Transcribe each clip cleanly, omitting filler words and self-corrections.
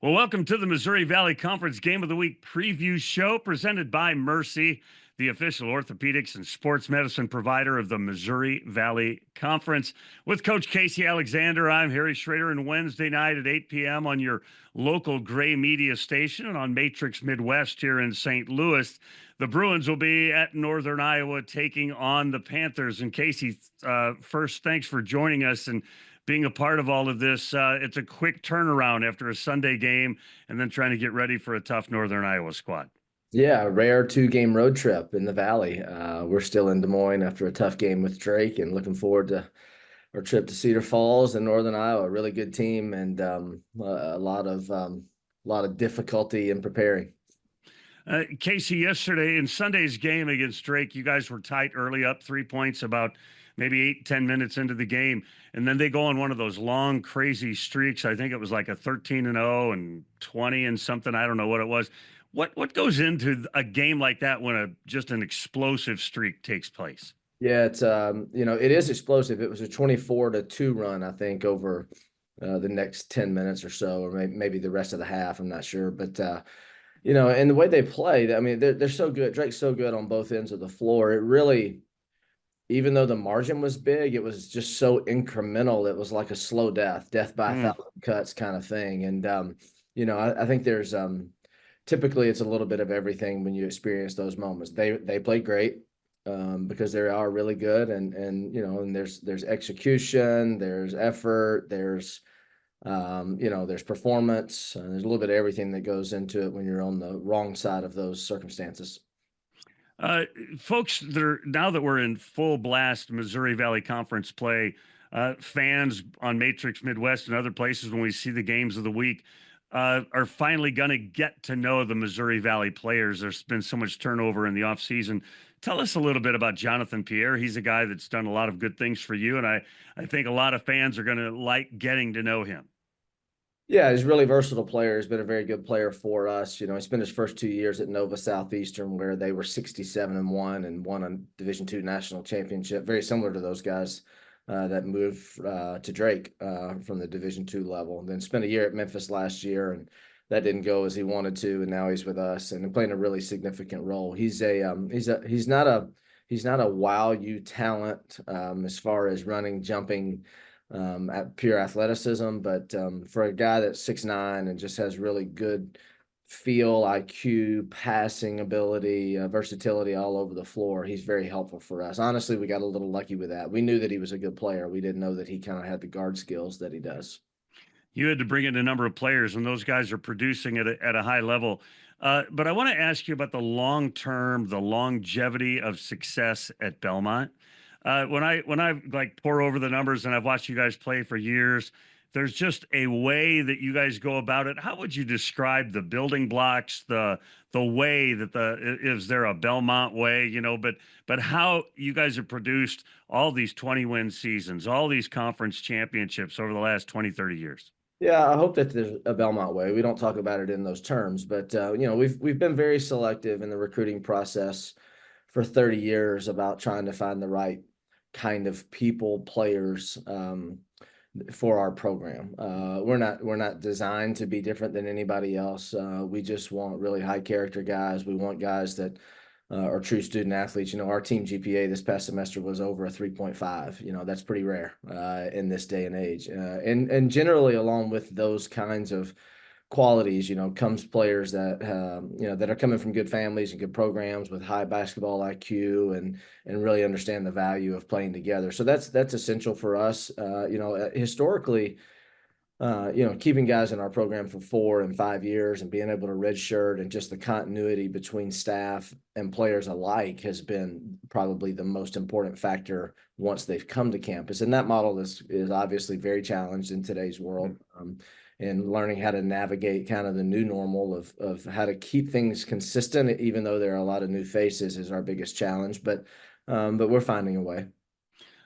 Well, welcome to the Missouri Valley Conference Game of the Week preview show presented by Mercy, the official orthopedics and sports medicine provider of the Missouri Valley Conference. With Coach Casey Alexander, I'm Harry Schroeder, and Wednesday night at 8 p.m. on your local Gray Media station and on Matrix Midwest here in St. Louis. The Bruins will be at Northern Iowa taking on the Panthers. And Casey, first, thanks for joining us and being a part of all of this. It's a quick turnaround after a Sunday game and then trying to get ready for a tough Northern Iowa squad. Yeah, a rare two-game road trip in the Valley. We're still in Des Moines after a tough game with Drake and looking forward to our trip to Cedar Falls and Northern Iowa. Really good team and a lot of difficulty in preparing. Casey, yesterday in Sunday's game against Drake, you guys were tight early, up 3 points about maybe 8-10 minutes into the game. And then they go on one of those long, crazy streaks. I think it was like a 13-0 and 20 and something. I don't know what it was. What goes into a game like that when just an explosive streak takes place? Yeah, it's it is explosive. It was a 24-2 run, I think, over the next 10 minutes or so, or maybe the rest of the half. I'm not sure, but and the way they play, I mean, they're so good. Drake's so good on both ends of the floor. It really, even though the margin was big, it was just so incremental. It was like a slow death by a thousand cuts kind of thing. And I think there's typically it's a little bit of everything when you experience those moments. They play great because they are really good, and there's execution, there's effort, there's performance. There's a little bit of everything that goes into it when you're on the wrong side of those circumstances. Uh, Folks, now that we're in full blast Missouri Valley Conference play, fans on Matrix Midwest and other places, when we see the games of the week, are finally going to get to know the Missouri Valley players. There's been so much turnover in the offseason. Tell us a little bit about Jonathan Pierre. He's a guy that's done a lot of good things for you, and I think a lot of fans are going to like getting to know him. Yeah, he's a really versatile player. He's been a very good player for us. He spent his first 2 years at Nova Southeastern, where they were 67-1 and won a Division II national championship, very similar to those guys that moved to Drake from the Division II level. And then spent a year at Memphis last year, and that didn't go as he wanted to. And now he's with us and playing a really significant role. He's not a wow you talent as far as running, jumping. At pure athleticism, but for a guy that's 6'9" and just has really good feel, IQ, passing ability, versatility all over the floor, he's very helpful for us. Honestly, we got a little lucky with that. We knew that he was a good player. We didn't know that he kind of had the guard skills that he does. You had to bring in a number of players, and those guys are producing at a high level. But I want to ask you about the long term, the longevity of success at Belmont. When I like pour over the numbers, and I've watched you guys play for years, there's just a way that you guys go about it. How would you describe the building blocks, the way that is there a Belmont way, but how you guys have produced all these 20-win seasons, all these conference championships over the last 20, 30 years? Yeah, I hope that there's a Belmont way. We don't talk about it in those terms, but we've been very selective in the recruiting process for 30 years about trying to find the right kind of people, players for our program. We're not designed to be different than anybody else. We just want really high character guys. We want guys that are true student athletes. Our team GPA this past semester was over a 3.5. That's pretty rare in this day and age. And generally, along with those kinds of qualities, comes players that that are coming from good families and good programs with high basketball IQ and really understand the value of playing together. So that's essential for us. Historically, keeping guys in our program for 4 and 5 years and being able to redshirt and just the continuity between staff and players alike has been probably the most important factor once they've come to campus. And that model is obviously very challenged in today's world. And learning how to navigate kind of the new normal of how to keep things consistent, even though there are a lot of new faces, is our biggest challenge. But we're finding a way.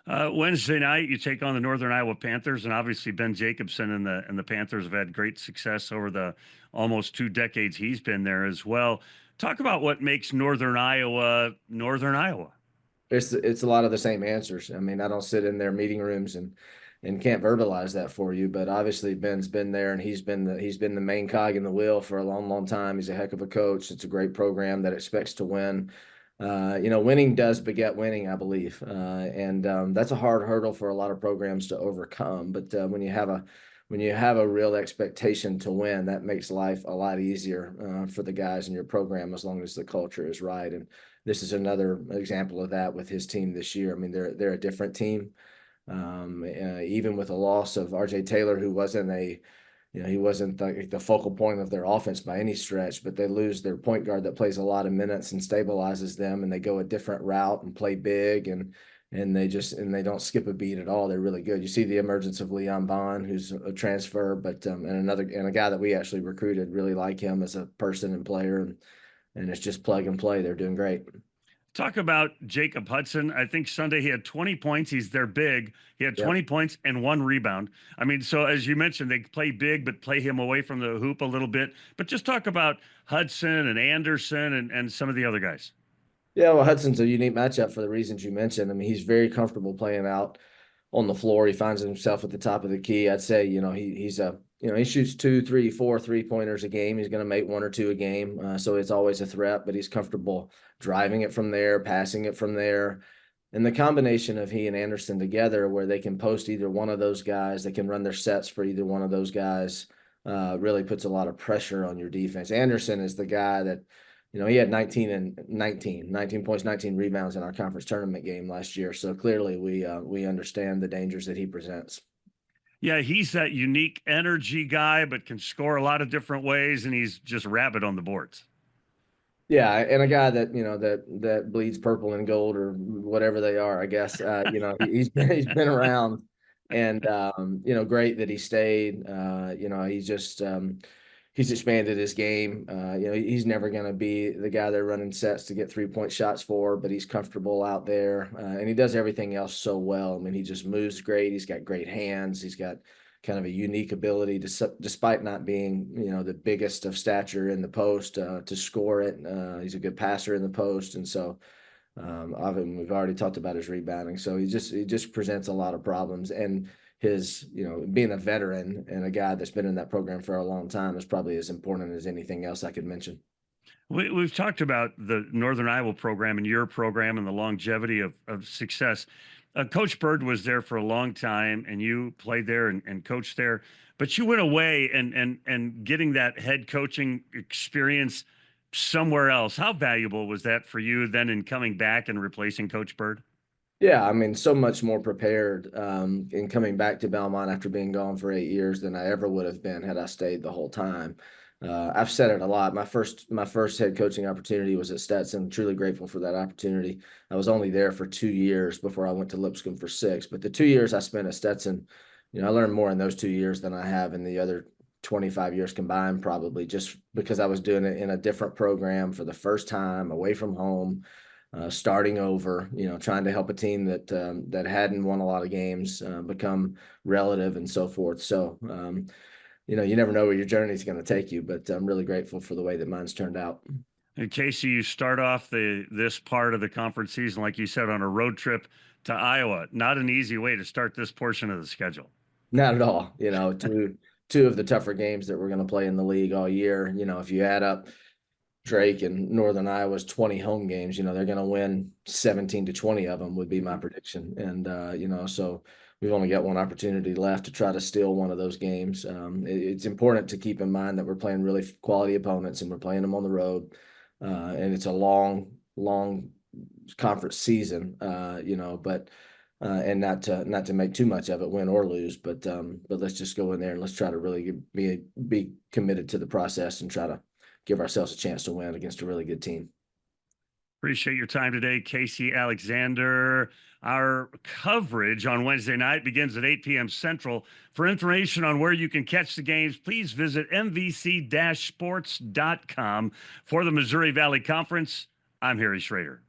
Wednesday night, you take on the Northern Iowa Panthers, and obviously Ben Jacobson and the Panthers have had great success over the almost 2 decades he's been there as well. Talk about what makes Northern Iowa Northern Iowa. It's a lot of the same answers. I mean, I don't sit in their meeting rooms and and can't verbalize that for you. But obviously Ben's been there, and he's been the main cog in the wheel for a long, long time. He's a heck of a coach. It's a great program that expects to win. Winning does beget winning, I believe, and that's a hard hurdle for a lot of programs to overcome. But when you have a real expectation to win, that makes life a lot easier for the guys in your program, as long as the culture is right. And this is another example of that with his team this year. I mean, they're a different team. Even with the loss of RJ Taylor, who wasn't he wasn't the focal point of their offense by any stretch, but they lose their point guard that plays a lot of minutes and stabilizes them, and they go a different route and play big, and they don't skip a beat at all. They're really good. You see the emergence of Leon Bond, who's a transfer, but and a guy that we actually recruited, really like him as a person and player, and it's just plug and play. They're doing great. Talk about Jacob Hudson. I think Sunday he had 20 points. He's their big. He had 20 Yep. points and 1 rebound. I mean, so as you mentioned, they play big, but play him away from the hoop a little bit. But just talk about Hudson and Anderson and some of the other guys. Yeah, well, Hudson's a unique matchup for the reasons you mentioned. I mean, he's very comfortable playing out on the floor. He finds himself at the top of the key. I'd say, he shoots 2, 3, 4 3-pointers a game. He's going to make 1 or 2 a game. So it's always a threat, but he's comfortable driving it from there, passing it from there. And the combination of he and Anderson together, where they can post either one of those guys, they can run their sets for either one of those guys, really puts a lot of pressure on your defense. Anderson is the guy that, he had 19 points, 19 rebounds in our conference tournament game last year. So clearly we understand the dangers that he presents. Yeah, he's that unique energy guy, but can score a lot of different ways, and he's just rabid on the boards. Yeah, and a guy that that bleeds purple and gold or whatever they are, I guess. He's been around, and great that he stayed. He's expanded his game. He's never going to be the guy they're running sets to get 3-point shots for, but he's comfortable out there, and he does everything else so well. I mean, he just moves great. He's got great hands. He's got kind of a unique ability to, despite not being, the biggest of stature in the post, to score it. He's a good passer in the post. And so, we've already talked about his rebounding. So he just presents a lot of problems, and his, being a veteran and a guy that's been in that program for a long time is probably as important as anything else I could mention. We've talked about the Northern Iowa program and your program and the longevity of success. Coach Bird was there for a long time, and you played there and coached there. But you went away and getting that head coaching experience somewhere else. How valuable was that for you then in coming back and replacing Coach Bird? Yeah, I mean, so much more prepared in coming back to Belmont after being gone for 8 years than I ever would have been had I stayed the whole time. I've said it a lot. My first head coaching opportunity was at Stetson. Truly grateful for that opportunity. I was only there for 2 years before I went to Lipscomb for 6. But the 2 years I spent at Stetson, I learned more in those 2 years than I have in the other 25 years combined, probably just because I was doing it in a different program for the first time, away from home, starting over, trying to help a team that hadn't won a lot of games become relative and so forth. So, you never know where your journey is going to take you, but I'm really grateful for the way that mine's turned out. In case you start off this part of the conference season, like you said, on a road trip to Iowa. Not an easy way to start this portion of the schedule. Not at all. Two of the tougher games that we're going to play in the league all year. If you add up Drake and Northern Iowa's 20 home games, they're going to win 17 to 20 of them would be my prediction. And, so we've only got one opportunity left to try to steal one of those games. It's important to keep in mind that we're playing really quality opponents and we're playing them on the road. And it's a long, long conference season, and not to make too much of it, win or lose, but let's just go in there and let's try to really be committed to the process and try to give ourselves a chance to win against a really good team. Appreciate your time today, Casey Alexander. Our coverage on Wednesday night begins at 8 p.m. Central. For information on where you can catch the games, please visit mvc-sports.com. For the Missouri Valley Conference, I'm Harry Schroeder.